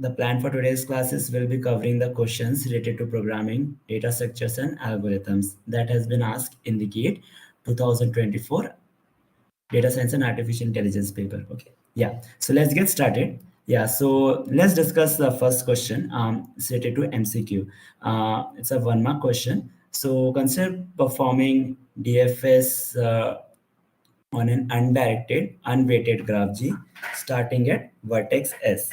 the plan for today's classes will be covering the questions related to programming, data structures, and algorithms that has been asked in the GATE 2024 Data Science and Artificial Intelligence paper. Okay, yeah. So let's get started. Yeah, so let's discuss the first question. It's related to MCQ. It's a 1 mark question. So consider performing DFS on an undirected, unweighted graph G starting at vertex S.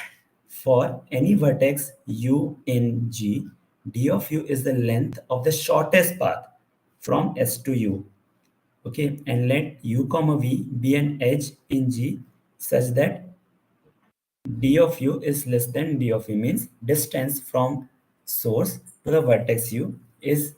For any vertex U in G, D of U is the length of the shortest path from S to U. Okay, and let U comma V be an edge in G such that D of U is less than D of V, means distance from source to the vertex U is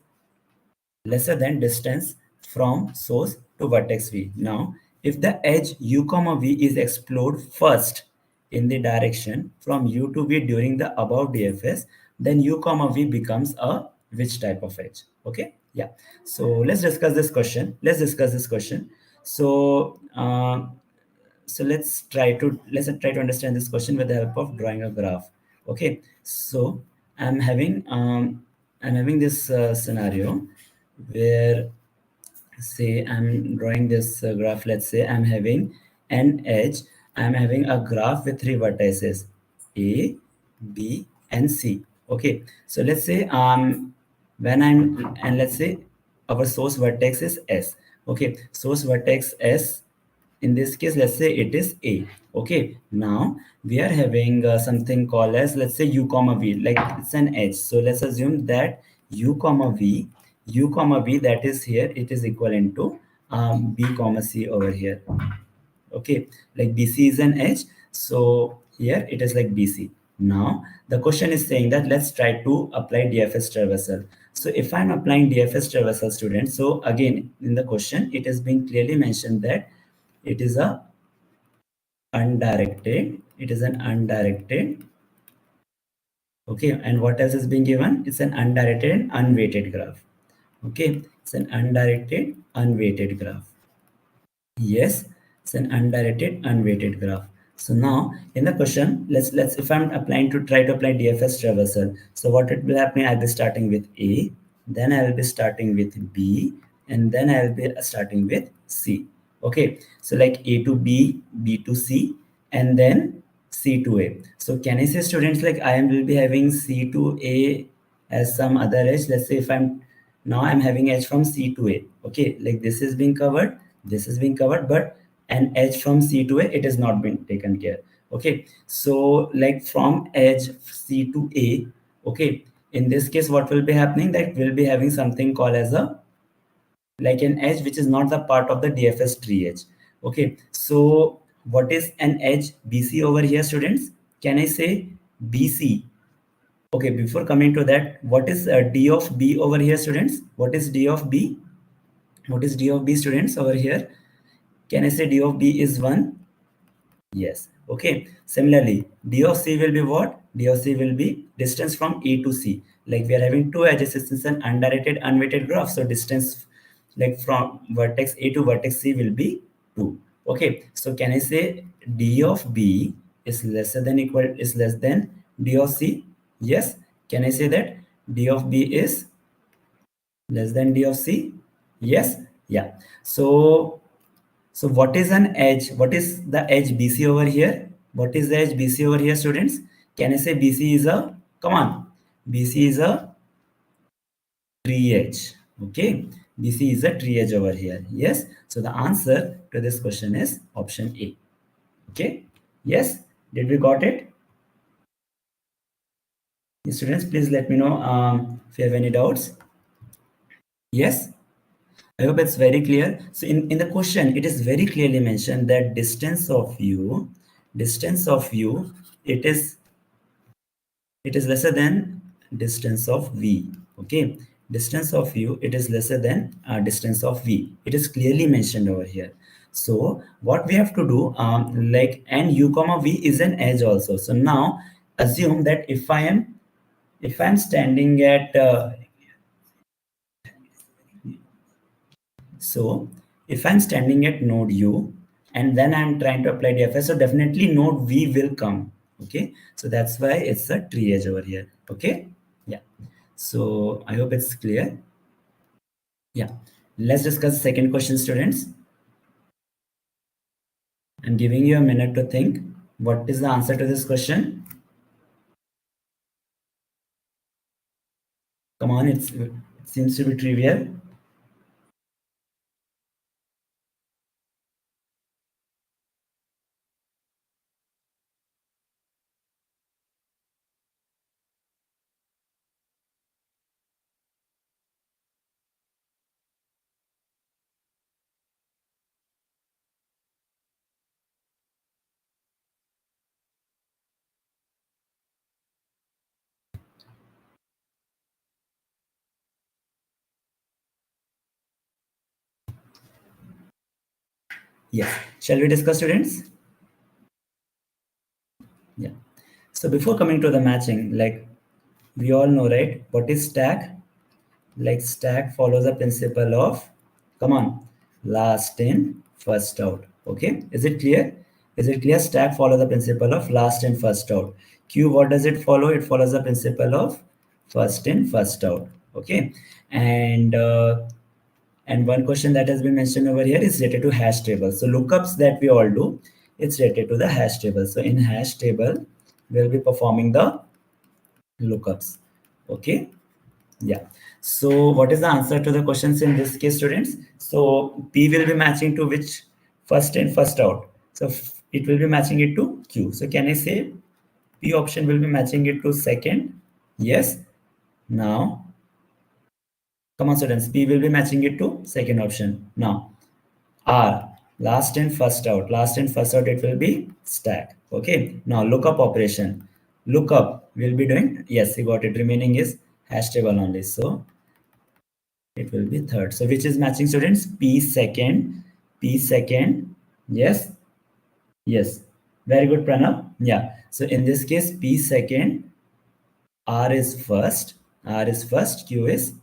lesser than distance from source to vertex V. Now, if the edge U comma V is explored first in the direction from U to V during the above DFS, then U comma V becomes a which type of edge? Okay, yeah. So let's discuss this question. So let's try to understand this question with the help of drawing a graph. Okay, so I'm having this scenario where, say, I'm drawing this graph. Let's say I'm having an edge. I'm having a graph with 3 vertices, A, B, and C. Okay, so let's say let's say our source vertex is S. Okay, source vertex S, in this case, let's say it is A. Okay, now we are having something called as, let's say, U comma V, like it's an edge. So let's assume that U comma V, that is here, it is equivalent to B comma C over here. Okay, like BC is an edge, so here it is like BC. Now the question is saying that let's try to apply DFS traversal. So if I'm applying DFS traversal, students, so again in the question it is being clearly mentioned that it is an undirected. Okay, and what else is being given? It's an undirected and unweighted graph. Okay, it's an undirected unweighted graph. Yes, it's an undirected unweighted graph. So now in the question, let's if I'm try to apply DFS traversal, so what it will happen, I'll be starting with A, then I'll be starting with B, and then I'll be starting with C. Okay, so like A to B, B to C, and then C to A. So can I say, students, like I will be having C to A as some other edge? Let's say if I'm having edge from C to A. Okay, like this is being covered, but an edge from C to A, it has not been taken care. Okay, so like from edge C to A, okay, in this case what will be happening, that we'll be having something called as a, like an edge which is not the part of the DFS tree edge. Okay, so what is an edge BC over here, students? Can I say BC? Okay, before coming to that, what is D of B over here, students? What is D of B? What is D of B, students, over here? Can I say D of B is 1? Yes. Okay. Similarly, D of C will be what? D of C will be distance from A to C. Like we are having 2 edges, it's an undirected, unweighted graph. So distance like from vertex A to vertex C will be 2. Okay. So can I say D of B is less than D of C? Yes. Can I say that D of B is less than D of C? Yes. Yeah. So what is an edge? What is the edge BC over here? What is the edge BC over here, students? Can I say BC is a, come on, BC is a tree edge. Okay, BC is a tree edge over here. Yes, so the answer to this question is option A. Okay, yes, did we got it? Students, please let me know if you have any doubts. Yes, I hope it's very clear. So in the question, it is very clearly mentioned that distance of U, it is lesser than distance of V. Okay, distance of U, it is lesser than distance of V. It is clearly mentioned over here. So what we have to do, like, and U comma V is an edge also. So now assume that if I'm standing at so if I'm standing at node U and then I'm trying to apply DFS, so definitely node V will come. Okay, so that's why it's a tree edge over here. Okay, yeah. So I hope it's clear. Yeah, let's discuss the second question, students. I'm giving you a minute to think. What is the answer to this question? Come on, it seems to be trivial. Yes. Shall we discuss, students? Yeah. So before coming to the matching, like we all know, right? What is stack? Like stack follows the principle of, come on, last in, first out. Okay. Is it clear? Is it clear? Stack follows the principle of last in, first out. Queue, what does it follow? It follows the principle of first in, first out. Okay. And and one question that has been mentioned over here is related to hash table. So lookups that we all do, it's related to the hash table. So in hash table, we'll be performing the lookups. Okay. Yeah. So what is the answer to the questions in this case, students? So P will be matching to which? First in, first out. So it will be matching it to Q. So can I say P option will be matching it to second? Yes. Now, come on, students. P will be matching it to second option. Now, R, last in, first out. Last in, first out, it will be stack. Okay. Now, lookup operation. Lookup will be doing, yes, you got it. Remaining is hash table only. So it will be third. So which is matching, students? P second, P second. Yes, yes. Very good, Pranav. Yeah. So in this case, P second, R is first, R is first, Q is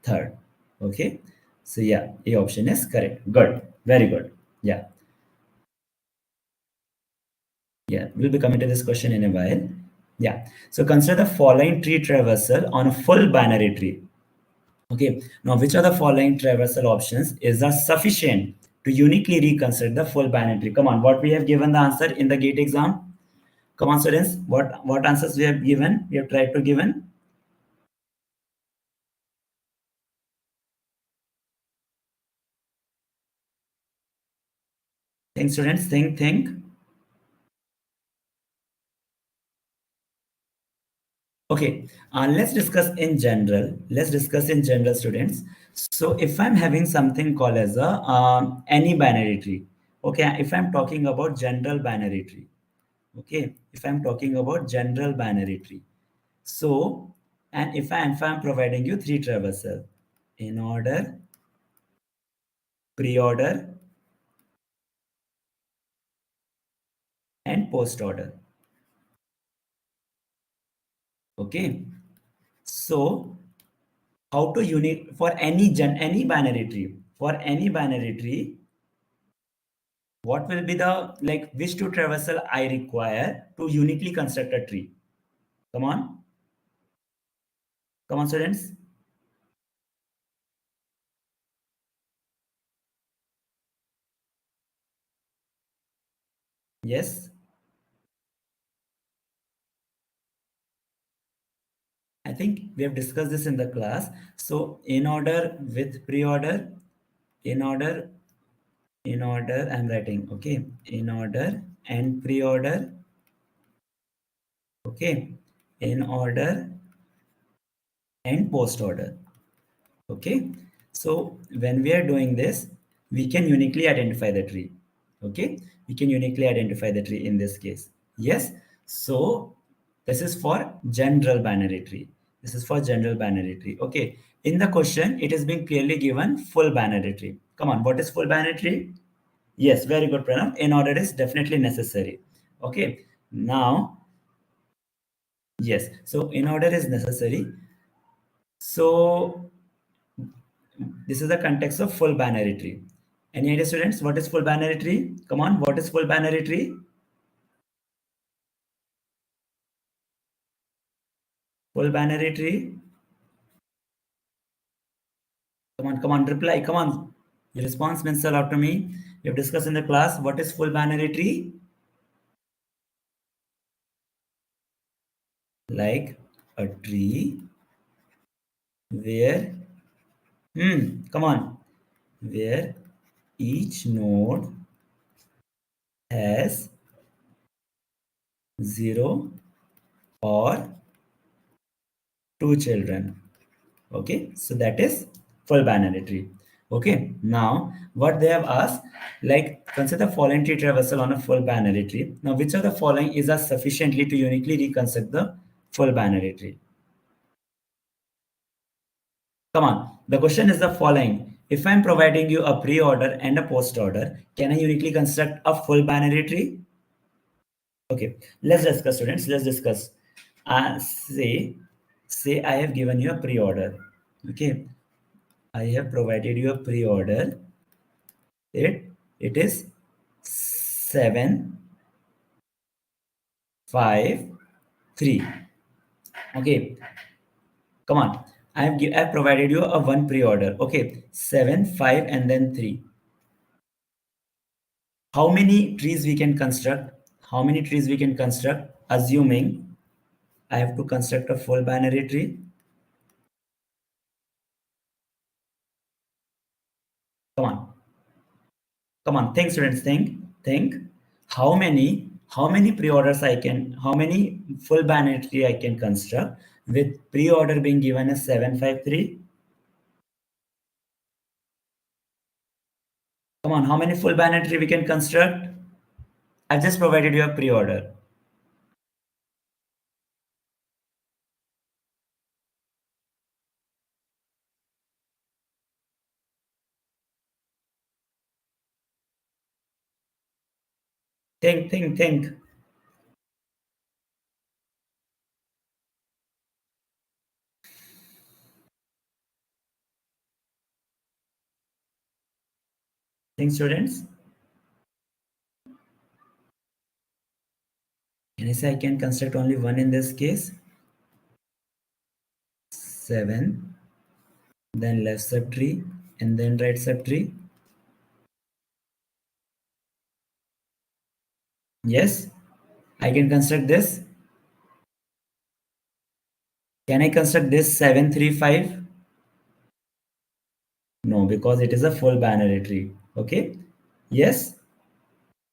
third. Okay. So yeah, A option is correct. Good. Very good. Yeah. Yeah. We'll be coming to this question in a while. Yeah. So consider the following tree traversal on a full binary tree. Okay, now which of the following traversal options is the sufficient to uniquely reconstruct the full binary tree? Come on, what we have given the answer in the GATE exam? Come on, students, what answers we have given? We have tried to given. Think, students, think. Okay, let's discuss in general. Let's discuss in general, students. So if I'm having something called as a any binary tree, okay, if I'm talking about general binary tree, okay, if I'm talking about general binary tree. So, and if I'm providing you three traversal in order, pre-order, and post-order. Okay. So, how to unique for any binary tree? For any binary tree, what will be the like which two traversal I require to uniquely construct a tree? Come on, come on, students. Yes, I think we have discussed this in the class. So, in order with pre-order, in order I'm writing, okay, in order and pre-order, okay, in order and post order. Okay, so when we are doing this, we can uniquely identify the tree. Okay, we can uniquely identify the tree in this case. Yes, so this is for general binary tree. This is for general binary tree. Okay, in the question it is being clearly given full binary tree. Come on, what is full binary tree? Yes, very good, Pranav. In order is definitely necessary. Okay, now, yes, so in order is necessary. So this is the context of full binary tree. Any idea, students, what is full binary tree? Come on, what is full binary tree? Full binary tree. Come on, reply. Come on. Your response means a lot to me. We have discussed in the class what is full binary tree. Like a tree where, come on, where each node has 0 or 2 children. Okay, so that is full binary tree. Okay, now what they have asked, like consider the following tree traversal on a full binary tree. Now which of the following is a sufficiently to uniquely reconstruct the full binary tree? Come on, the question is the following. If I'm providing you a pre-order and a post-order, can I uniquely construct a full binary tree? Okay, let's discuss, students. Let's discuss. Say I have given you a pre-order. Okay, I have provided you a pre-order. It is 7, 5, 3. Okay, come on. I've provided you a one pre-order. Okay, 7, 5, and then 3. How many trees we can construct? How many trees we can construct? Assuming I have to construct a full binary tree. Come on. Come on, think students, think. How many pre-orders I can, how many full binary tree I can construct with pre-order being given as 753? Come on, how many full binary tree we can construct? I've just provided you a pre-order. Think. Think students. Can I say I can construct only one in this case? 7, then left subtree, and then right subtree. Yes, I can construct this. Can I construct this 735? No, because it is a full binary tree. Okay. Yes.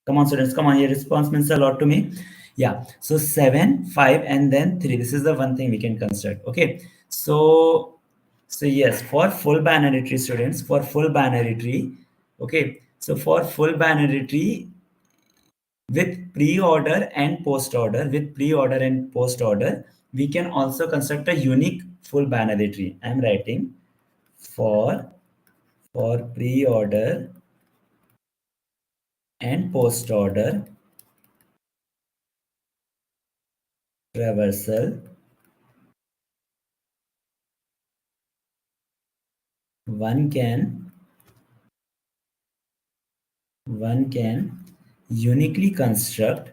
Come on, students. Come on. Your response means a lot to me. Yeah. So 7, 5, and then 3. This is the one thing we can construct. Okay. So yes, for full binary tree, students, for full binary tree. Okay. So for full binary tree, with pre-order and post-order, we can also construct a unique full binary tree. I'm writing for pre-order and post-order traversal, one can uniquely construct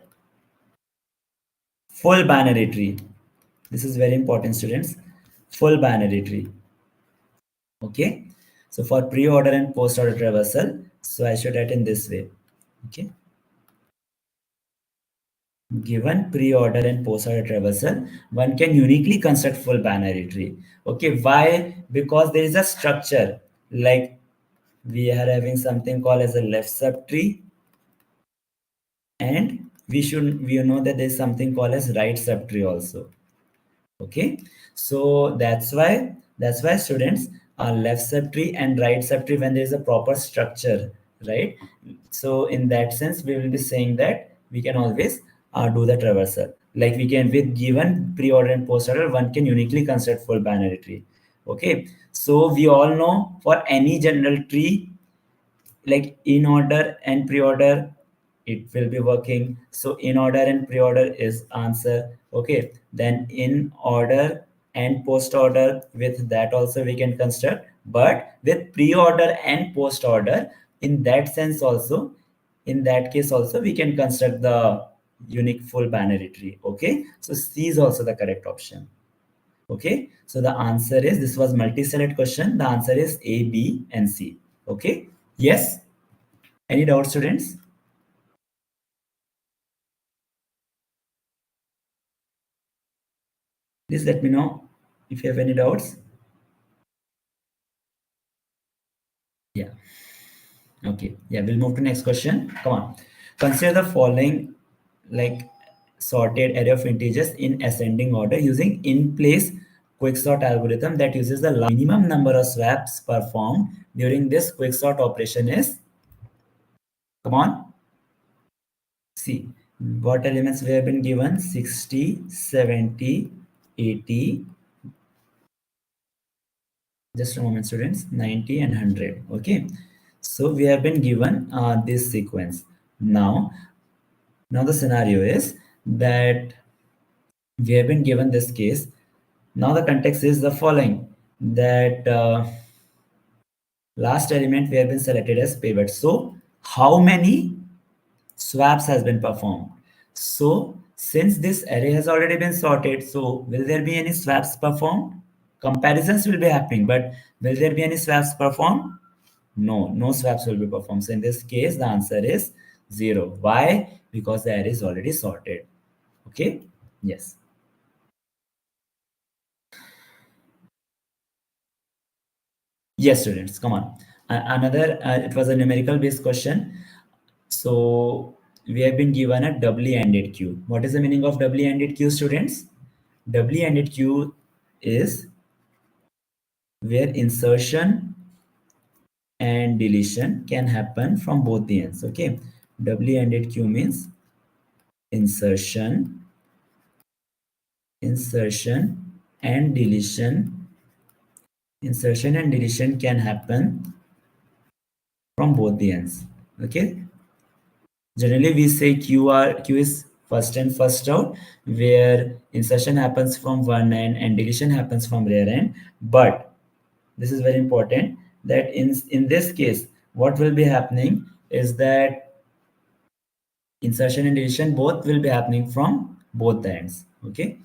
full binary tree. This is very important, students. Full binary tree. Okay. So for pre-order and post-order traversal, so I should write in this way. Okay. Given pre-order and post-order traversal, one can uniquely construct full binary tree. Okay, why? Because there is a structure, like we are having something called as a left subtree, and we know that there is something called as right subtree also. Okay, so that's why students are left subtree and right subtree when there is a proper structure, right? So in that sense we will be saying that we can always do the traversal, like we can, with given pre-order and post-order, one can uniquely construct full binary tree. Okay, so we all know for any general tree, like in order and pre-order, it will be working. So in order and pre-order is answer. Okay, then in order and post order, with that also we can construct, but with pre-order and post order, in that sense also, in that case also we can construct the unique full binary tree. Okay, so C is also the correct option. Okay, so the answer is, this was multi-select question. The answer is A, B, and C. Okay, yes. Any doubts, students? Please let me know if you have any doubts. Yeah. Okay. Yeah, we'll move to next question. Come on. Consider the following like sorted array of integers in ascending order using in-place quicksort algorithm that uses the minimum number of swaps performed during this quicksort operation is, come on, see what elements we have been given: 60, 70, 80, just a moment students, 90 and 100. Okay, so we have been given this sequence. Now the scenario is that we have been given this case. Now the context is the following, that last element we have been selected as pivot. So how many swaps has been performed? So since this array has already been sorted, so will there be any swaps performed? Comparisons will be happening, but will there be any swaps performed? No, no swaps will be performed. So in this case, the answer is 0. Why? Because the array is already sorted. Okay? Yes. Yes, students, come on. Another, it was a numerical based question. So we have been given a doubly ended queue. What is the meaning of doubly ended queue, students? Doubly ended queue is where insertion and deletion can happen from both the ends. Okay, doubly ended queue means insertion, insertion and deletion. Insertion and deletion can happen from both the ends. Okay, generally we say Q is first in first out, where insertion happens from one end and deletion happens from their end. But this is very important, that in this case what will be happening is that insertion and deletion both will be happening from both the ends. Okay,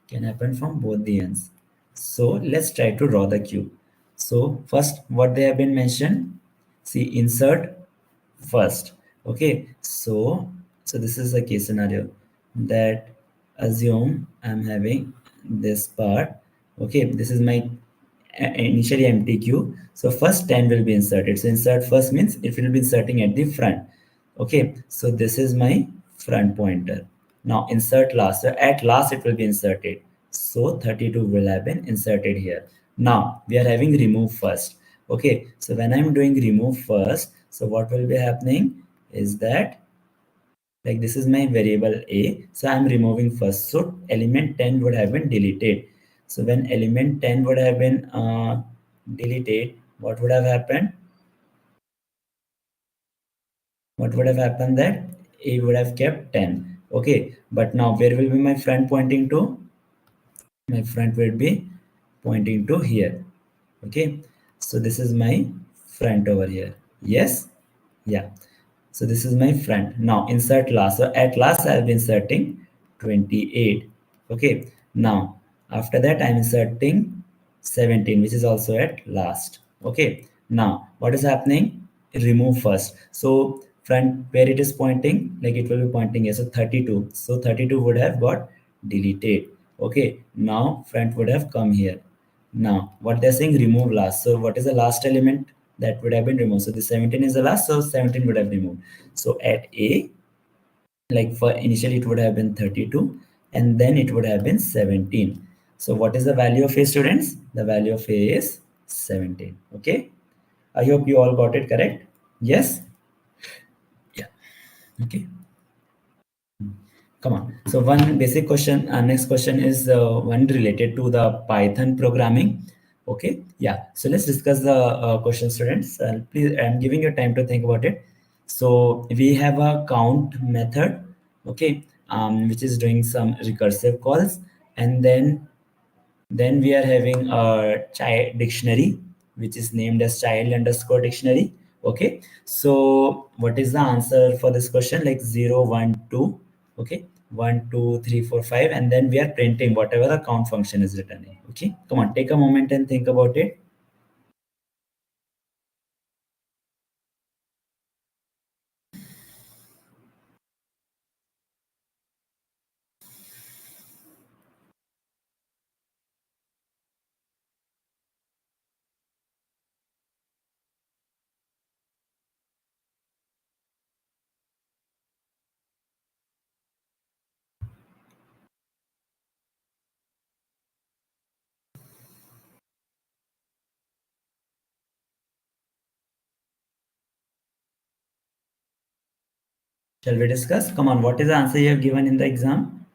can happen from both the ends. So let's try to draw the queue. So first, what they have been mentioned, see, insert first. Okay, so this is the case scenario, that assume I'm having this part. Okay, this is my initially empty queue. So first 10 will be inserted. So insert first means it will be inserting at the front. Okay, so this is my front pointer. Now insert last. So at last it will be inserted. So 32 will have been inserted here. Now we are having remove first. Okay, so when I'm doing remove first, so what will be happening is that, like, this is my variable a, so I'm removing first. So element 10 would have been deleted. So when element 10 would have been deleted, what would have happened? What would have happened, that a would have kept 10. Okay, but now where will be my front pointing to? My front will be pointing to here. Okay, so this is my front over here. Yes, yeah. So this is my front. Now insert last. So at last I'll be inserting 28. Okay. Now after that I'm inserting 17, which is also at last. Okay. Now what is happening? Remove first. So front where it is pointing, like it will be pointing here. So 32. So 32 would have got deleted. Okay. Now front would have come here. Now, what they're saying, remove last. So, what is the last element that would have been removed? So, the 17 is the last, so 17 would have removed. So, at A, like for initially it would have been 32, and then it would have been 17. So, what is the value of A, students? The value of A is 17. Okay. I hope you all got it correct. Yes. Yeah. Okay. Come on. So one basic question, next question is one related to the Python programming. Okay. Yeah. So let's discuss the question, students. Please, I'm giving you time to think about it. So we have a count method, okay, which is doing some recursive calls, and then we are having a child dictionary, which is named as child underscore dictionary. Okay. So what is the answer for this question? Like 0, 1, 2. Okay. 1 2 3 4 5, and then we are printing whatever the count function is returning. Okay, come on, take a moment and think about it. Shall we discuss? Come on, what is the answer you have given in the exam?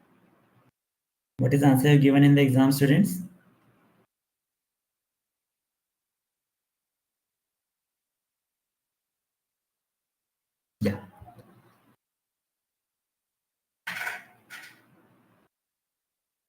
What is the answer you have given in the exam, students? Yeah.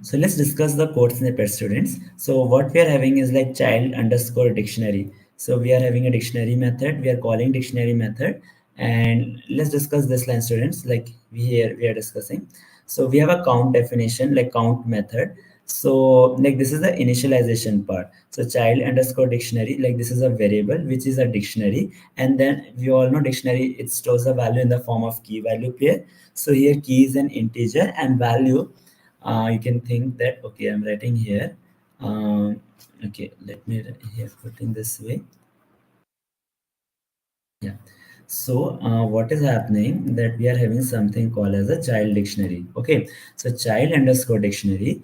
So let's discuss the code snippet, students. So what we are having is like child underscore dictionary. So we are having a dictionary method. We are calling dictionary method, and let's discuss this line, students. Like we are discussing. So we have a count definition, like count method. So like this is the initialization part. So child underscore dictionary, like this is a variable which is a dictionary, and then we all know dictionary, it stores the value in the form of key value pair. So here key is an integer and value, you can think that okay, I'm writing here, okay, let me here put in this way. Yeah. So what is happening that we are having something called as a child dictionary. Okay, so child underscore dictionary,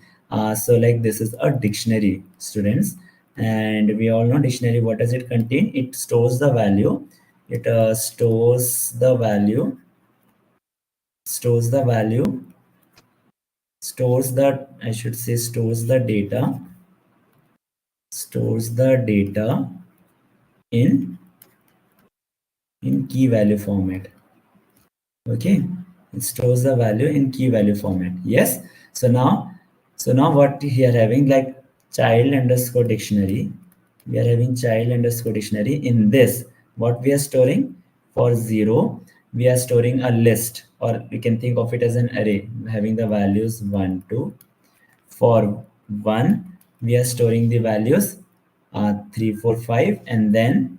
so like this is a dictionary, students, and we all know dictionary, what does it contain? It stores the value, it stores the value, stores the, I should say, stores the data in key value format. Okay, it stores the value in key value format. Yes. So now what we are having, like child underscore dictionary, we are having child underscore dictionary. In this, what we are storing, for 0 we are storing a list, or we can think of it as an array having the values 1 2. For 1 we are storing the values 3 4 5, and then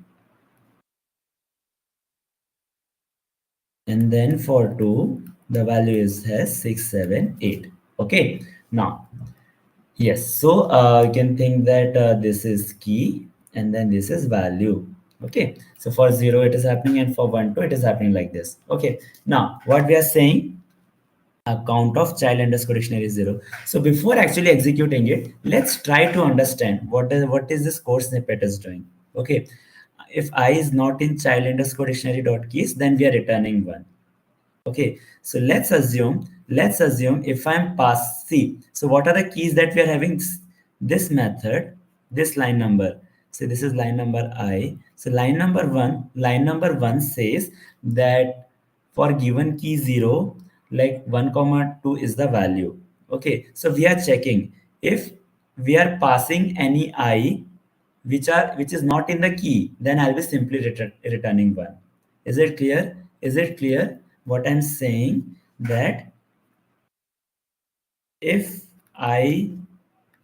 for 2 the value is has 6 7 8. Okay, now yes, so you can think that this is key and then this is value. Okay, so for 0 it is happening, and for 1 2 it is happening like this. Okay, now what we are saying, a count of child underscore dictionary is 0. So before actually executing it, let's try to understand what is this code snippet is doing. Okay, if I is not in child underscore dictionary dot keys, then we are returning 1. Okay, so let's assume if I'm pass C. So what are the keys that we are having? This method, this line number. So this is line number I. So line number one says that for given key 0, like 1 comma 2 is the value. Okay, so we are checking if we are passing any I which is not in the key, then I'll be simply returning 1. Is it clear? Is it clear what I'm saying? That if I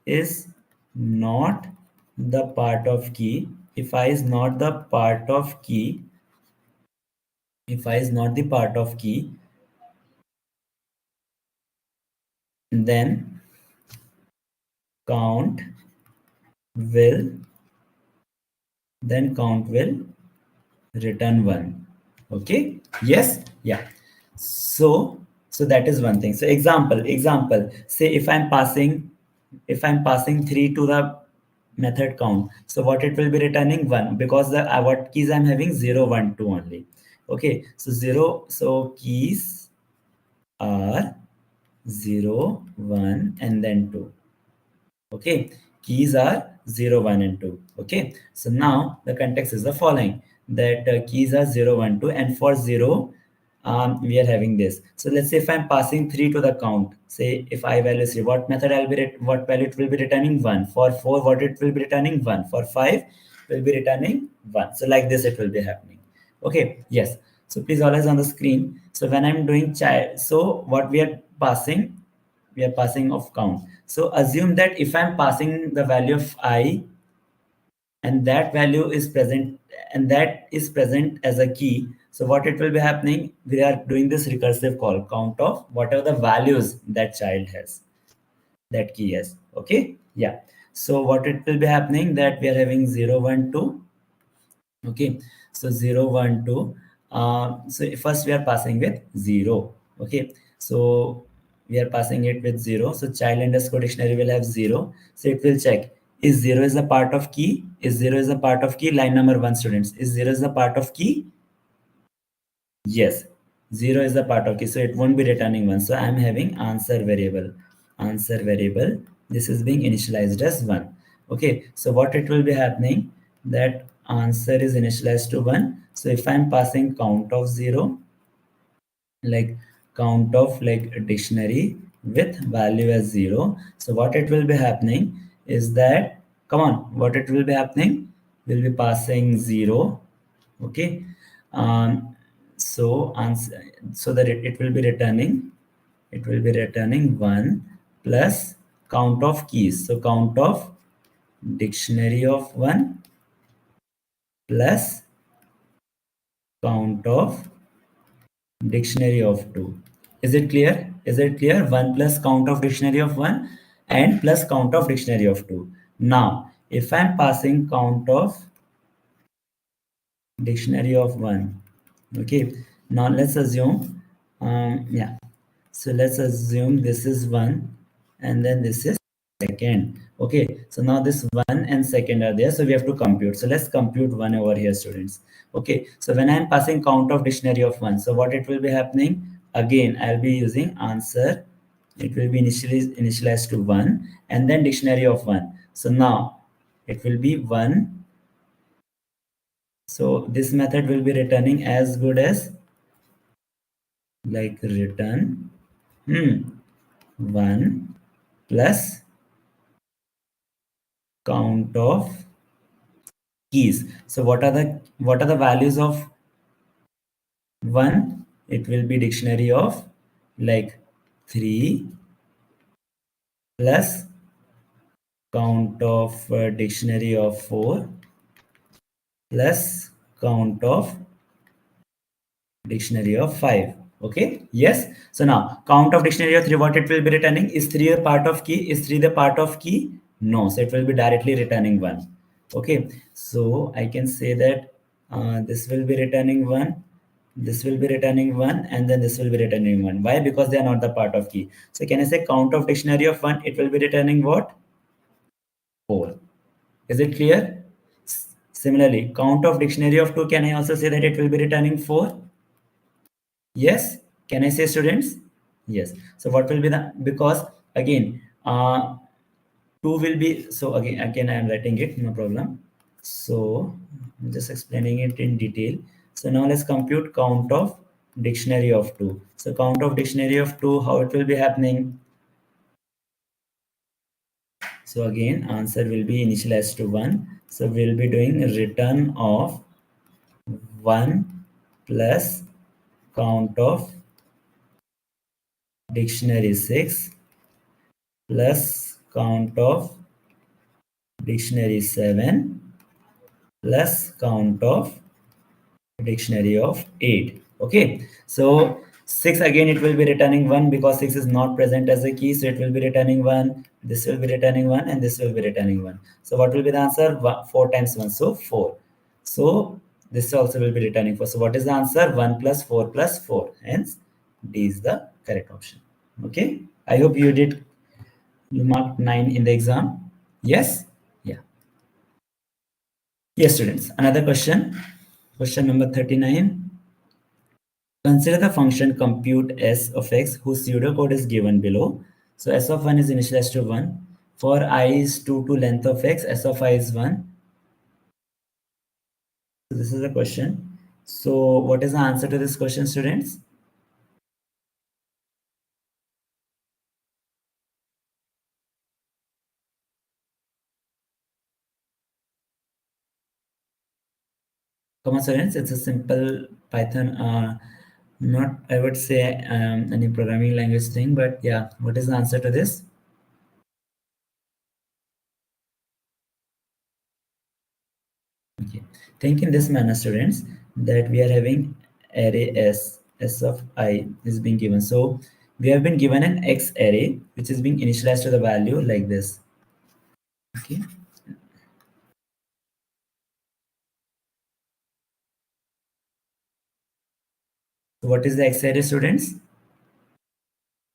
is not the part of key, if I is not the part of key, if I is not the part of key, then count will count will return 1. Okay, yes, yeah. So that is one thing. So example, say if I'm passing 3 to the method count, so what it will be returning 1, because the what keys I'm having, 0 1 2 only. Okay, so 0, so keys are 0 1 and then 2. Okay, keys are 0 1 and 2. Okay, so now the context is the following, that keys are 0 1 2, and for 0 we are having this. So let's say if I'm passing 3 to the count, say if I value 3, what method I'll be what value it will be returning? 1. For 4, what it will be returning? 1. For 5 will be returning 1. So like this it will be happening. Okay, yes. So please always on the screen. So when I'm doing child, so what we are passing, we are passing of count. So assume that if I'm passing the value of I, and that value is present, and that is present as a key, so what it will be happening, we are doing this recursive call, count of whatever the values that child has, that key has. Okay, yeah. So what it will be happening, that we are having 0 1 2. Okay, so 0 1 2. So first we are passing with 0. Okay, so we are passing it with 0. So child underscore dictionary will have 0. So it will check, is 0 is a part of key, is 0 is a part of key. Line number 1, students, is 0 is a part of key? Yes, 0 is a part of key, so it won't be returning 1. So I'm having answer variable. Answer variable, this is being initialized as 1. Okay, so what it will be happening, that answer is initialized to 1. So if I'm passing count of 0, like count of like a dictionary with value as 0, so what it will be happening is that, come on, what it will be happening, will be passing 0. Okay, so answer, so that it will be returning, it will be returning 1 plus count of keys, so count of dictionary of 1 plus count of dictionary of 2. Is it clear? Is it clear? 1 plus count of dictionary of 1 and plus count of dictionary of 2. Now if I'm passing count of dictionary of 1, okay, now let's assume, yeah, so let's assume this is 1 and then this is second. Okay, so now this 1 and second are there, so we have to compute. So let's compute 1 over here, students. Okay, so when I'm passing count of dictionary of 1, so what it will be happening, again I'll be using answer, it will be initialized to 1 and then dictionary of 1. So now it will be 1. So this method will be returning as good as, like, return 1 plus count of keys. So what are the values of 1? It will be dictionary of, like, 3 plus count of dictionary of 4 plus count of dictionary of 5. Okay, yes. So now count of dictionary of 3, what it will be returning, is 3 a part of key, is 3 the part of key? No, so it will be directly returning 1. Okay, so I can say that this will be returning 1, this will be returning 1, and then this will be returning 1. Why? Because they are not the part of key. So can I say count of dictionary of 1, it will be returning what? 4. Is it clear? Similarly, count of dictionary of 2, can I also say that it will be returning 4? Yes, can I say, students? Yes. So what will be the, because again 2 will be, so again I am writing it, no problem. So I'm just explaining it in detail. So now let's compute count of dictionary of 2. So count of dictionary of 2, how it will be happening? So again answer will be initialized to 1. So we'll be doing return of 1 plus count of dictionary 6 plus count of dictionary 7 plus count of dictionary of 8. Okay, so 6, again it will be returning 1 because 6 is not present as a key, so it will be returning 1, this will be returning 1, and this will be returning 1. So what will be the answer? 4 times 1, so 4. So this also will be returning 4. So what is the answer? 1 plus 4 plus 4. Hence D is the correct option. Okay, I hope you marked 9 in the exam. Yes, yeah. Yes, students. Another question. Question number 39. Consider the function compute s of x whose pseudocode is given below. So s of 1 is initialized to 1. For I is 2 to length of x, s of I is 1. So this is the question. So what is the answer to this question, students? Come on, students. It's a simple Python Not, I would say, any programming language thing, but yeah, what is the answer to this? Okay. Think in this manner, students, that we are having array S of I is being given. So we have been given an X array, which is being initialized to the value like this. Okay. So what is the X array, students?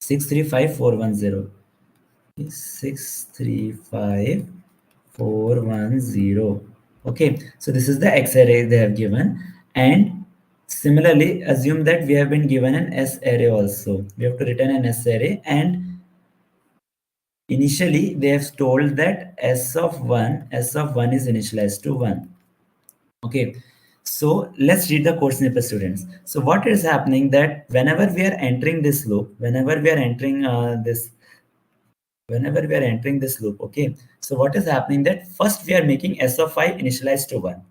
635410. 635410. Okay, so this is the X array they have given, and similarly assume that we have been given an S array also. We have to return an S array, and initially they have told that S of 1 is initialized to 1. Okay, so let's read the code snippet, students. So what is happening that whenever we are entering this loop, whenever we are entering this loop, okay, so what is happening that first we are making S of I initialized to 1.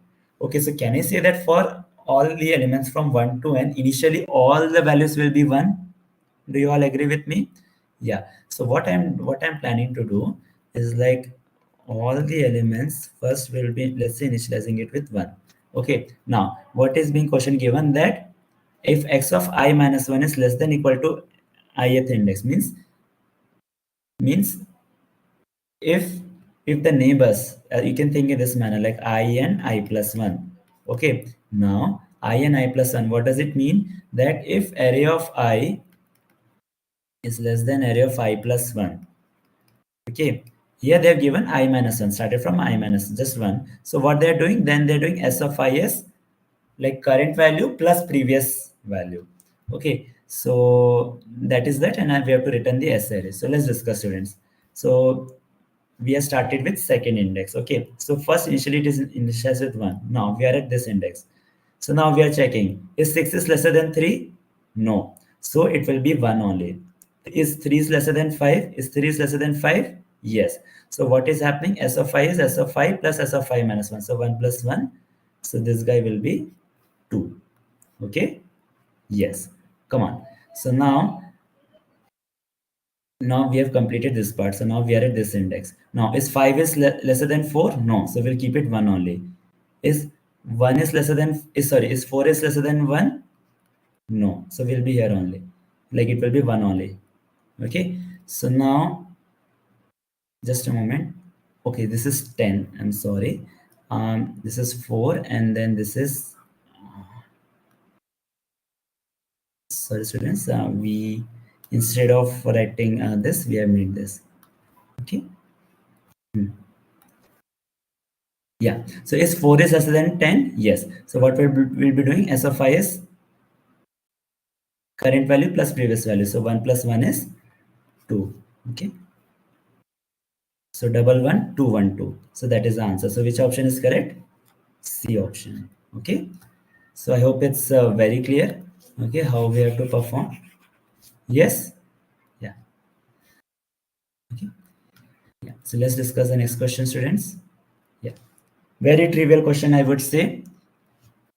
Okay, so can I say that for all the elements from 1 to n, initially all the values will be 1? Do you all agree with me? Yeah. So what I'm planning to do is like all the elements first will be, let's say, initializing it with 1. Okay, now what is being question given that if x of I minus 1 is less than equal to ith index, means if the neighbors, you can think in this manner like I and I plus 1. Okay, now I and I plus 1, what does it mean? That if array of I is less than array of I plus 1. Okay, here they have given I minus 1, started from I minus just 1. So what they are doing, then they're doing S of I as like current value plus previous value. Okay, so that is that, and we have to return the S array. So let's discuss, students. So we have started with second index. Okay, so first initially it is initialized with 1. Now we are at this index. So now we are checking, is 6 is lesser than 3? No, so it will be 1 only. Is 3 is lesser than 5? Is 3 is lesser than 5? Yes. So what is happening? S of I is S of I plus S of I minus 1. So 1 plus 1. So this guy will be 2. Okay, yes, come on. So now we have completed this part. So now we are at this index. Now is 5 is lesser than 4? No, so we'll keep it 1 only. Is 1 is lesser than, is 4 is lesser than 1? No, so we'll be here only, like it will be 1 only. Okay, so now just a moment. Okay, this is 10, I'm sorry. This is 4, and then this is, sorry students, we, instead of writing this, we have made this. Okay. Yeah. So is 4 is lesser than 10? Yes. So what we'll be doing, S of I is current value plus previous value. So 1 plus 1 is 2. Okay. So double 1, 2, 1, 2. So that is the answer. So which option is correct? C option. Okay. So I hope it's very clear. Okay. How we have to perform. Yes. Yeah. Okay. Yeah. So let's discuss the next question, students. Yeah. Very trivial question, I would say.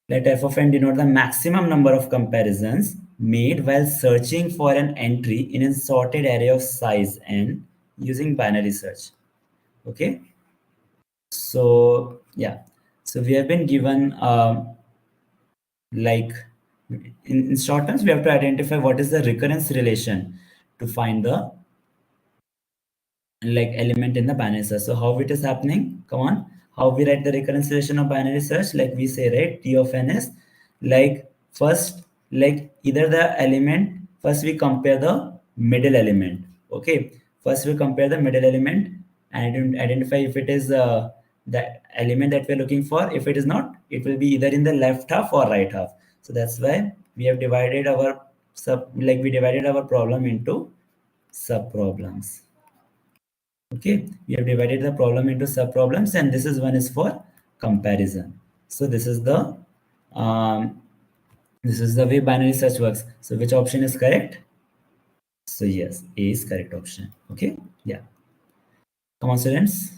Let f of n denote the maximum number of comparisons made while searching for an entry in a sorted array of size n using binary search. Okay. So yeah. So we have been given like in short terms, we have to identify what is the recurrence relation to find the like element in the binary search. So how it is happening? Come on, how we write the recurrence relation of binary search? Like we say, right? T of n is like first, like either the element. First we compare the middle element. Okay, first we compare the middle element and identify if it is the element that we're looking for. If it is not, it will be either in the left half or right half. So that's why we have divided our we divided our problem into sub problems. Okay, we have divided the problem into sub problems, and this is one is for comparison. So um, this is the way binary search works. So which option is correct? So yes, A is correct option. Okay, yeah. Come on, students.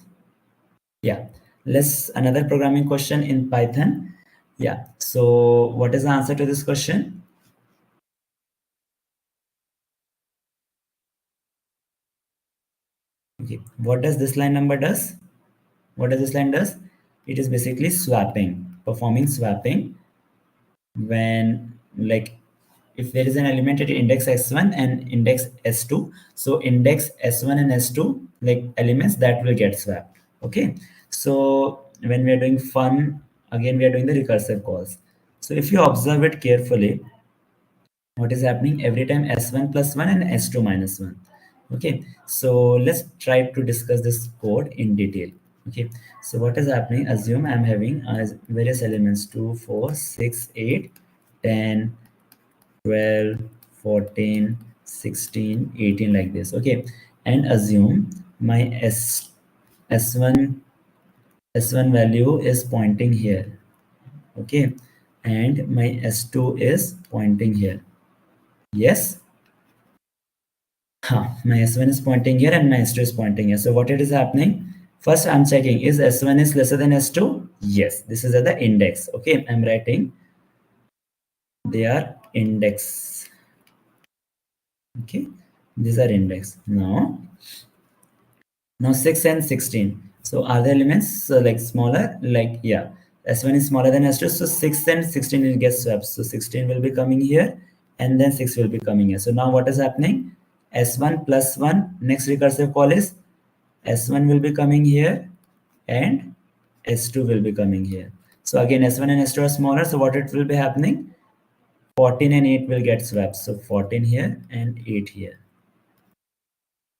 Yeah, let's another programming question in Python. Yeah. So what is the answer to this question? Okay, what does this line number does? What does this line does? It is basically swapping, performing swapping when, like, if there is an element at index s1 and index s2, so index s1 and s2, like elements that will get swapped. Okay, so when we are doing fun, again we are doing the recursive calls. So if you observe it carefully, what is happening every time s1 plus 1 and s2 minus 1. Okay, so let's try to discuss this code in detail. Okay, so what is happening, assume I'm having various elements 2 4 6 8 10 12 14 16 18 like this. Okay, and assume my s1 s1 value is pointing here. Okay, and my s2 is pointing here. Yes. My S1 is pointing here and my S2 is pointing here. So what it is happening? First, I'm checking is S1 is lesser than S2? Yes, this is at the index. Okay, I'm writing they are index. Okay, these are index. Now 6 and 16. So are the elements like smaller? Like, yeah, S1 is smaller than S2. So 6 and 16 will get swapped. So 16 will be coming here and then 6 will be coming here. So now what is happening? S1 plus 1, next recursive call is S1 will be coming here and S2 will be coming here. So again, S1 and S2 are smaller. So what it will be happening? 14 and 8 will get swapped. So 14 here and 8 here.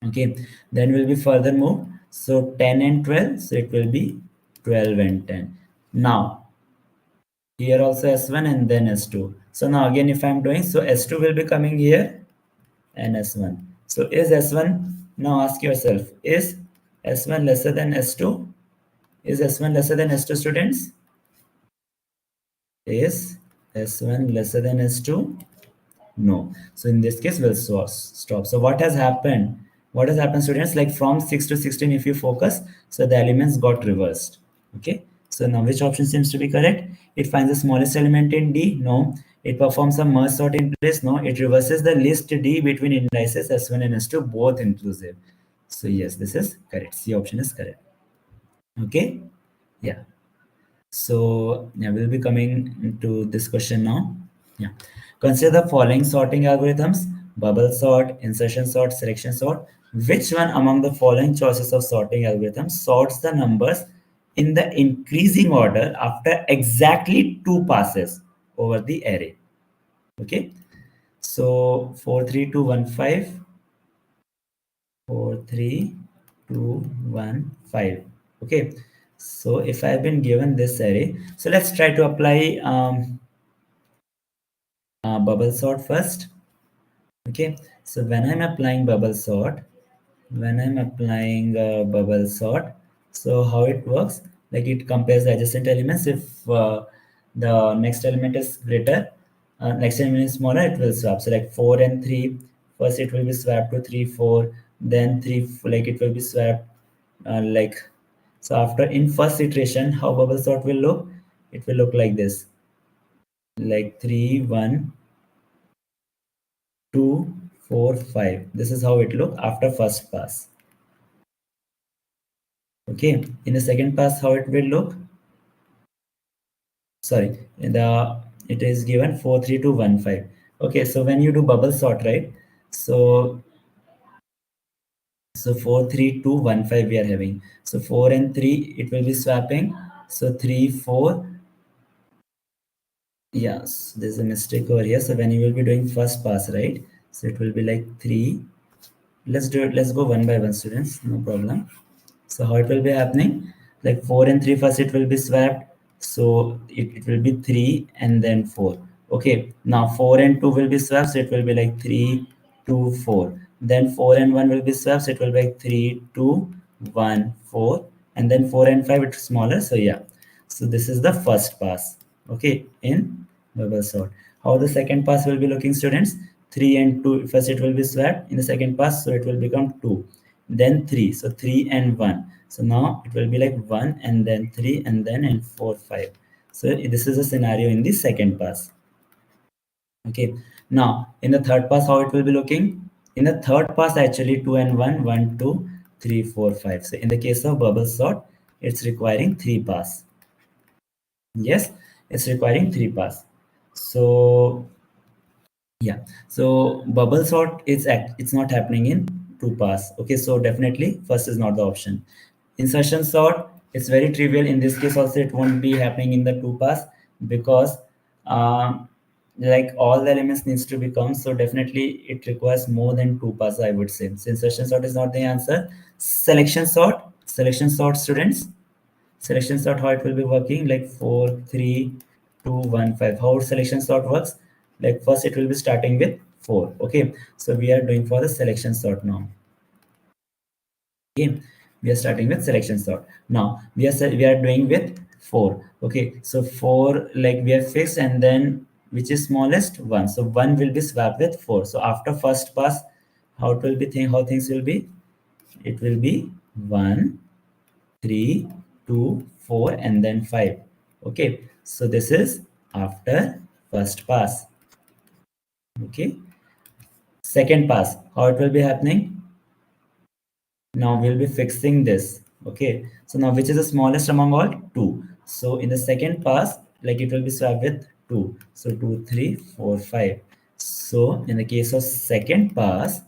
Okay, then will be further move. So 10 and 12. So it will be 12 and 10. Now here also S1 and then S2. So now again, if I'm doing, so S2 will be coming here and S1. So is S1, now ask yourself, is S1 lesser than S2? Is S1 lesser than S2, students? Is S1 lesser than S2? No. So in this case, we'll stop. So what has happened? What has happened, students? Like from 6 to 16, if you focus, so the elements got reversed. Okay. So now which option seems to be correct? It finds the smallest element in D? No. It performs a merge sort in place? No. It reverses the list D between indices S1 and S2, both inclusive. So yes, this is correct. C option is correct. Okay. Yeah. So yeah, we'll be coming to this question now. Yeah. Consider the following sorting algorithms: bubble sort, insertion sort, selection sort. Which one among the following choices of sorting algorithms sorts the numbers in the increasing order after exactly two passes over the array? Okay. So 43215, 43215. Okay. So if I've been given this array, so let's try to apply bubble sort first. Okay, so when I'm applying bubble sort, so how it works, like it compares the adjacent elements. If the next element is greater, next element is smaller, it will swap. So like 4 and 3, first it will be swapped to 3 4, then 3, like it will be swapped like, so after in first iteration, how bubble sort will look, it will look like this, like 3 1 2 4 5. This is how it look after first pass. Okay, in the second pass, how it will look? Sorry, in the it is given 43215. Okay, so when you do bubble sort, right? So 43215 we are having. So 4 and 3 it will be swapping. So 3 4. Yes, there's a mistake over here. So when you will be doing first pass, right? So it will be like 3. Let's do it. Let's go one by one, students. No problem. So how it will be happening? Like 4 and 3 first it will be swapped. So it will be 3 and then 4. Okay. Now 4 and 2 will be swapped. So it will be like 3, 2, 4. Then 4 and 1 will be swapped. So it will be like 3, 2, 1, 4. And then 4 and 5 it's smaller. So yeah. So this is the first pass. Okay. In bubble sort. How the second pass will be looking, students? 3 and 2. First it will be swapped in the second pass. So it will become 2, then 3, so 3 and 1, so now it will be like 1 and then 3 and then and 4 5. So this is a scenario in the second pass. Okay, now in the third pass, how it will be looking? In the third pass, actually 2 and 1 1 2 3, 4, 5. So in the case of bubble sort, it's requiring 3 pass. Yes, it's requiring 3 pass. So yeah, so bubble sort it's not happening in 2 pass. Okay, so definitely first is not the option. Insertion sort, it's very trivial. In this case also it won't be happening in the 2 pass, because um, like all the elements needs to become, so definitely it requires more than 2 pass, I would say. So insertion sort is not the answer. Selection sort, students, selection sort, how it will be working, like 4, 3, 2, 1, 5. How selection sort works, like first it will be starting with 4. Okay, so we are doing for the selection sort now. Okay, we are starting with selection sort now. We are doing with 4. Okay, so 4, like we have fixed, and then which is smallest, 1. So 1 will be swapped with 4. So after first pass, how it will be how things will be, it will be 1, 3, 2, 4, and then 5. Okay, so this is after first pass. Okay, second pass, how it will be happening, now we'll be fixing this. Okay, so now which is the smallest among all, 2. So in the second pass, like it will be swapped with 2. So 2, 3, 4, 5. So in the case of second pass,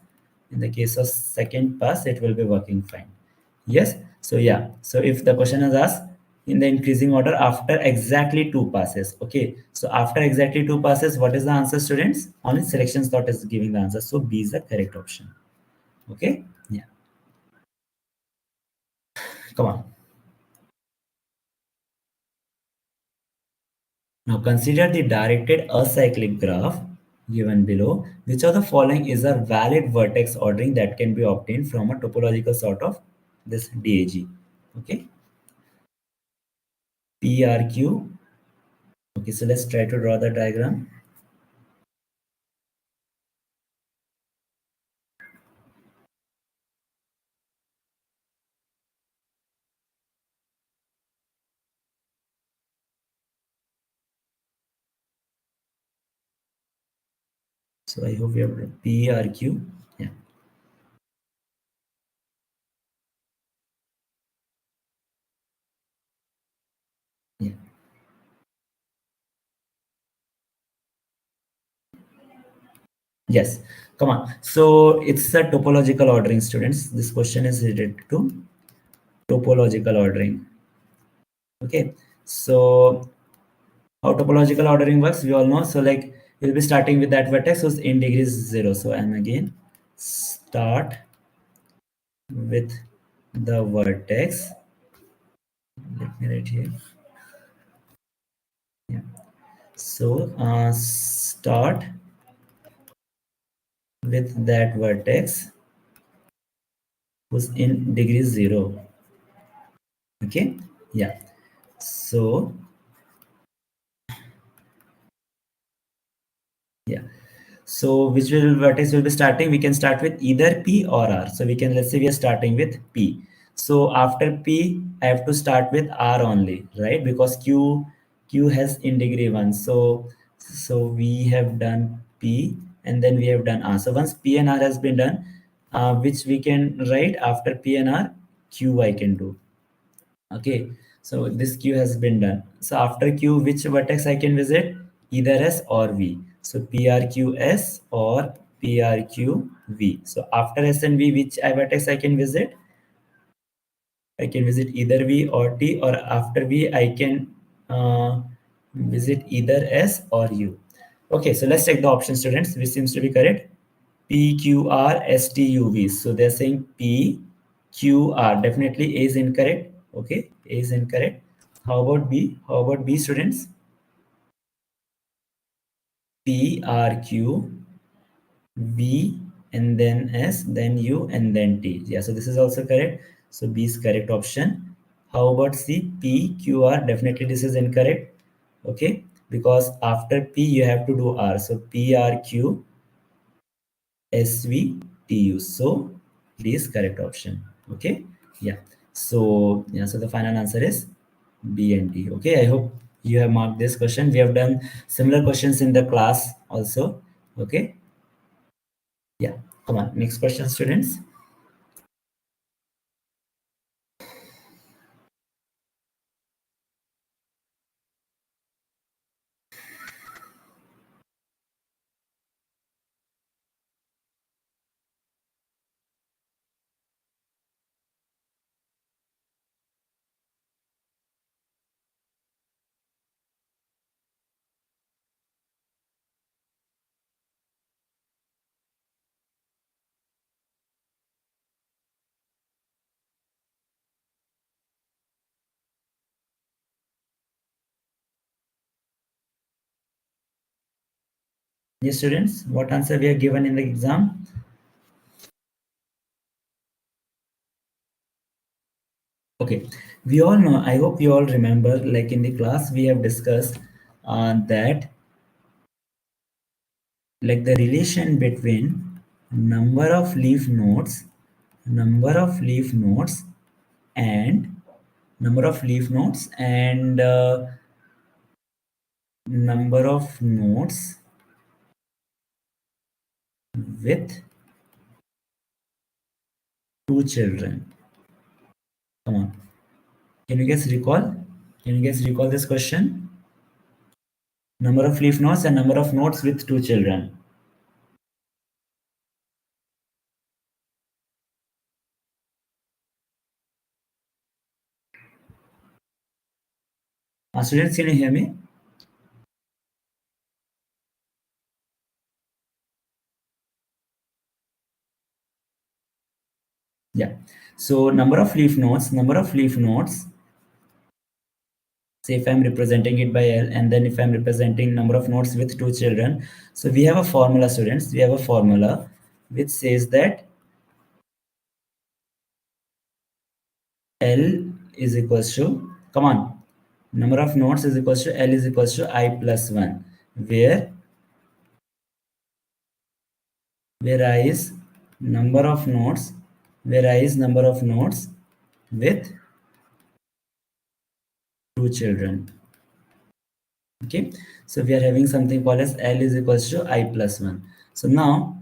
it will be working fine. Yes, so yeah, so if the question is asked in the increasing order after exactly 2 passes. Okay, so after exactly 2 passes, what is the answer, students? Only selection sort is giving the answer, so B is the correct option. Okay, yeah, come on. Now consider the directed acyclic graph given below. Which of the following is a valid vertex ordering that can be obtained from a topological sort of this DAG? Okay, PRQ. Okay, so let's try to draw the diagram. So I hope you have PRQ. Yeah, yeah. Yes, come on. So it's a topological ordering, students. This question is related to topological ordering. Okay, so how topological ordering works, we all know. So like we'll be starting with that vertex whose in degree is 0. So I'm again start with the vertex. Let me write here. Yeah. So start with that vertex whose in degree is 0. Okay. Yeah. So yeah. So which will vertex will be starting? We can start with either P or R. So we can, let's say we are starting with P. So after P, I have to start with R only, right? Because Q has in degree 1. So we have done P and then we have done R. So once P and R has been done, which we can write after P and R, Q I can do. Okay, so this Q has been done. So after Q, which vertex I can visit? Either S or V. So PRQS or PRQV. So after S and V, which vertex I can visit? I can visit either V or T, or after V, I can visit either S or U. Okay, so let's check the option, students, which seems to be correct. PQRSTUV. So they're saying PQR. Definitely A is incorrect. Okay, A is incorrect. How about B? How about B, students? PRQ, V, and then S, then U, and then T. Yeah, so this is also correct. So B is correct option. How about C? PQR. Definitely this is incorrect. Okay, because after P you have to do R. So PRQ, SVTU. So D is correct option. Okay. Yeah. So yeah. So the final answer is B and D. Okay. I hope you have marked this question. We have done similar questions in the class also. Okay. Yeah. Come on. Next question, students. Yes, students, what answer we are given in the exam? Okay, we all know, I hope you all remember, like in the class, we have discussed that like the relation between number of leaf nodes, number of leaf nodes, and number of leaf nodes and number of nodes with two children. Come on, can you guys recall? Can you guys recall this question? Number of leaf nodes and number of nodes with two children. Students, can you hear me? Yeah. So number of leaf nodes. Say if I'm representing it by L, and then if I'm representing number of nodes with two children. So we have a formula, students. We have a formula which says that L is equals to, come on, number of nodes is equals to L is equals to I plus 1, where I is number of nodes, where I is number of nodes with two children. Okay, so we are having something called as L is equals to I plus 1. So now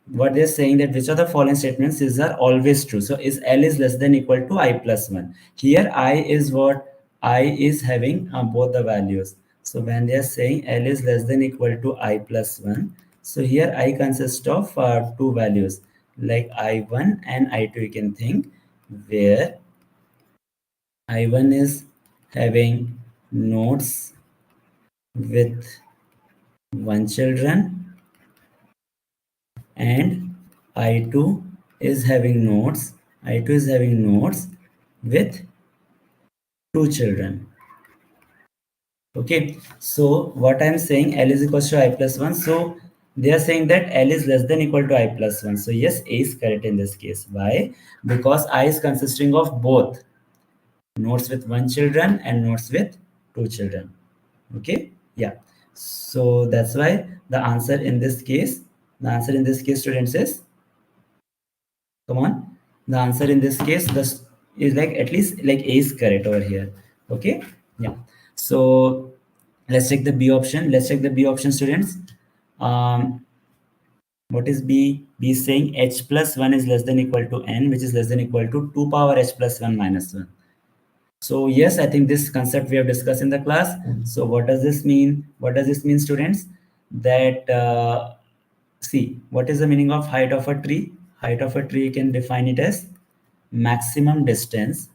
what they're saying that which of the following statements is are always true. So is L is less than equal to I plus 1. Here I is what? I is having both the values. So when they are saying L is less than equal to I plus 1, so here I consists of two values like I1 and I2, you can think, where I1 is having nodes with one children and I2 is having nodes. I2 is having nodes with two children. Okay, so what I'm saying, L is equals to I plus 1. So they are saying that L is less than equal to I plus 1. So yes, A is correct in this case. Why? Because I is consisting of both nodes with one children and nodes with two children. Okay, yeah. So that's why the answer in this case, students, is, come on, the answer in this case this is like at least like A is correct over here. Okay, yeah. So let's check the B option. Let's check the B option, students. What is B? B is saying h plus 1 is less than equal to n, which is less than equal to 2 power h plus 1 minus 1. So yes, I think this concept we have discussed in the class. So what does this mean? What does this mean, students? That see, what is the meaning of height of a tree? Height of a tree, you can define it as maximum distance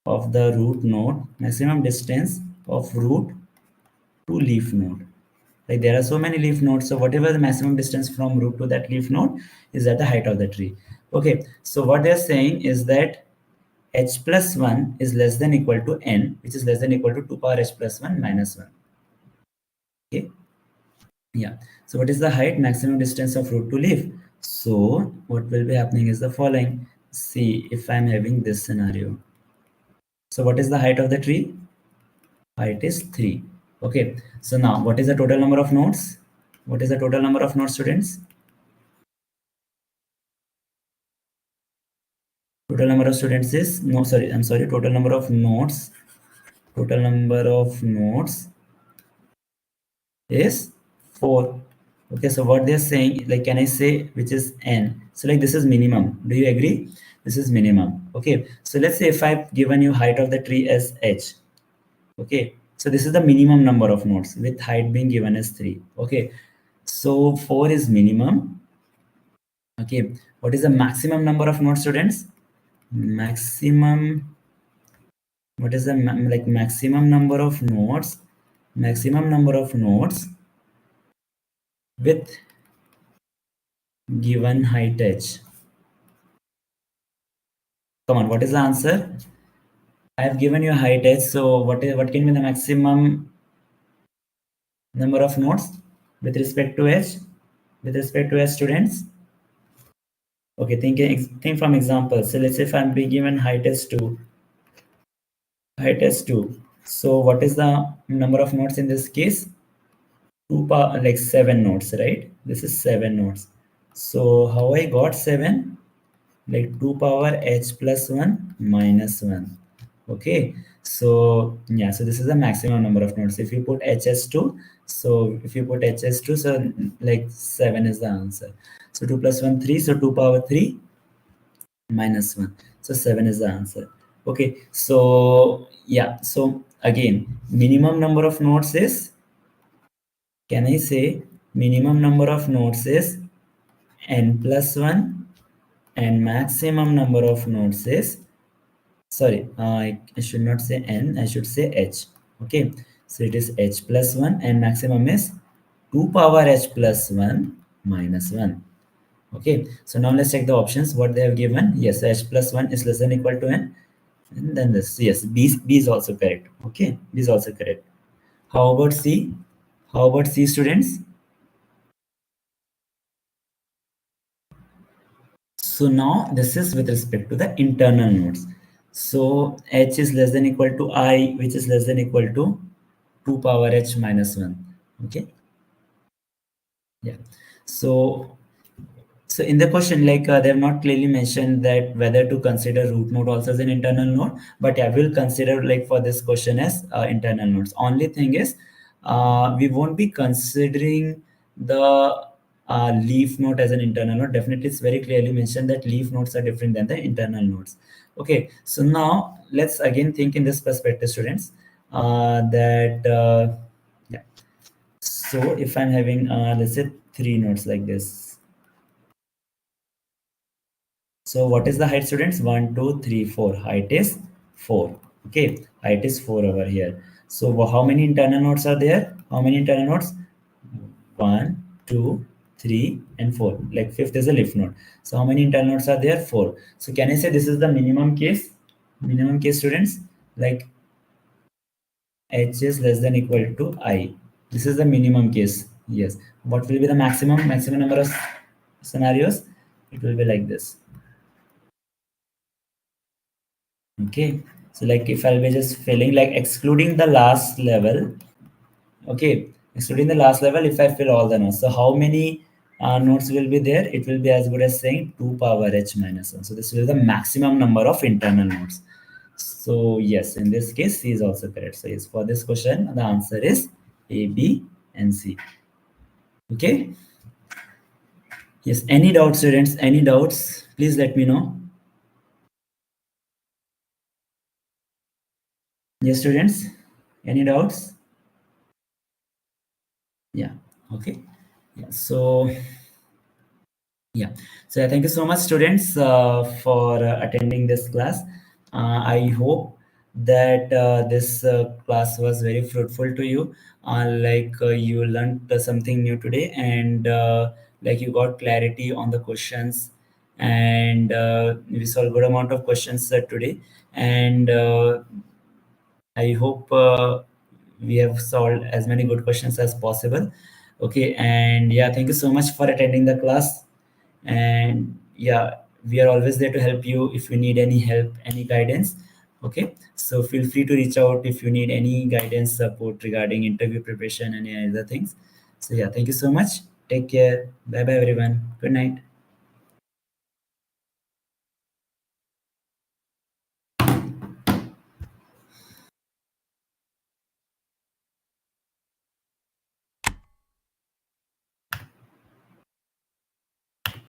of the root node, maximum distance of root to leaf node. Like there are so many leaf nodes, so whatever the maximum distance from root to that leaf node is at the height of the tree. Okay, so what they're saying is that h plus 1 is less than equal to n, which is less than equal to 2 power h plus 1 minus 1. Okay, yeah. So what is the height? Maximum distance of root to leaf. So what will be happening is the following. See, if I'm having this scenario. So what is the height of the tree? Height is 3. Okay, so now what is the total number of nodes? What is the total number of nodes, students? Total number of students is, no, sorry, I'm sorry, total number of nodes. Total number of nodes is 4. Okay, so what they're saying, like, can I say which is n? So like this is minimum. Do you agree? This is minimum. Okay, so let's say if I've given you height of the tree as h. Okay, so this is the minimum number of nodes with height being given as 3. Okay, so 4 is minimum. Okay, what is the maximum number of nodes, students? Maximum, what is the like maximum number of nodes? Maximum number of nodes with given height h. Come on, what is the answer? I have given you height h. So what can be the maximum Number of nodes with respect to h, with respect to h, students. Okay, think from examples. So let's say if I'm being given height as 2, height as 2. So what is the number of nodes in this case? 2 power, like 7 nodes, right? This is 7 nodes. So how I got 7? Like 2 power h plus 1 minus 1. Okay, so yeah, so this is the maximum number of nodes. If you put h as 2, so if you put h as 2, so like 7 is the answer. So 2 plus 1, 3. So 2 power 3 minus 1. So 7 is the answer. Okay, so yeah, so again, minimum number of nodes is, can I say minimum number of nodes is n plus 1 and maximum number of nodes is, sorry, I should not say n, I should say h. Okay, so it is h plus 1 and maximum is 2 power h plus 1 minus 1. Okay, so now let's check the options what they have given. Yes, h plus 1 is less than equal to n, and then this, yes, b is also correct. Okay, b is also correct. How about c? How about c, students? So now this is with respect to the internal nodes. So h is less than equal to I, which is less than equal to 2 power h minus 1. Okay, yeah. So so in the question, like they have not clearly mentioned that whether to consider root node also as an internal node, but I will consider like for this question as internal nodes. Only thing is, we won't be considering the leaf node as an internal node. Definitely, it's very clearly mentioned that leaf nodes are different than the internal nodes. Okay, so now let's again think in this perspective, students. Yeah. So if I'm having let's say 3 nodes like this. So what is the height, students? 1, 2, 3, 4. Height is 4. Okay, height is 4 over here. So how many internal nodes are there? How many internal nodes? 1, 2, 3, and 4. Like fifth is a leaf node. So how many internal nodes are there? 4. So can I say this is the minimum case? Minimum case, students? Like h is less than equal to I. This is the minimum case. Yes. What will be the maximum? Maximum number of scenarios? It will be like this. Okay, so like if I'll be just filling, like excluding the last level, okay, excluding the last level, if I fill all the nodes, so how many nodes will be there? It will be as good as saying 2 power h minus 1. So this will be the maximum number of internal nodes. So yes, in this case, C is also correct. So yes, for this question, the answer is A, B, and C. Okay. Yes, any doubts, students? Any doubts? Please let me know. Yes, students? Any doubts? Yeah. Okay. Yeah. So yeah. So thank you so much, students, for attending this class. I hope that this class was very fruitful to you. You learned something new today, and like you got clarity on the questions, and we saw a good amount of questions today. And I hope we have solved as many good questions as possible. Okay, and yeah, thank you so much for attending the class. And yeah, we are always there to help you if you need any help, any guidance. Okay, so feel free to reach out if you need any guidance, support regarding interview preparation and any other things. So yeah, thank you so much. Take care. Bye bye, everyone. Good night.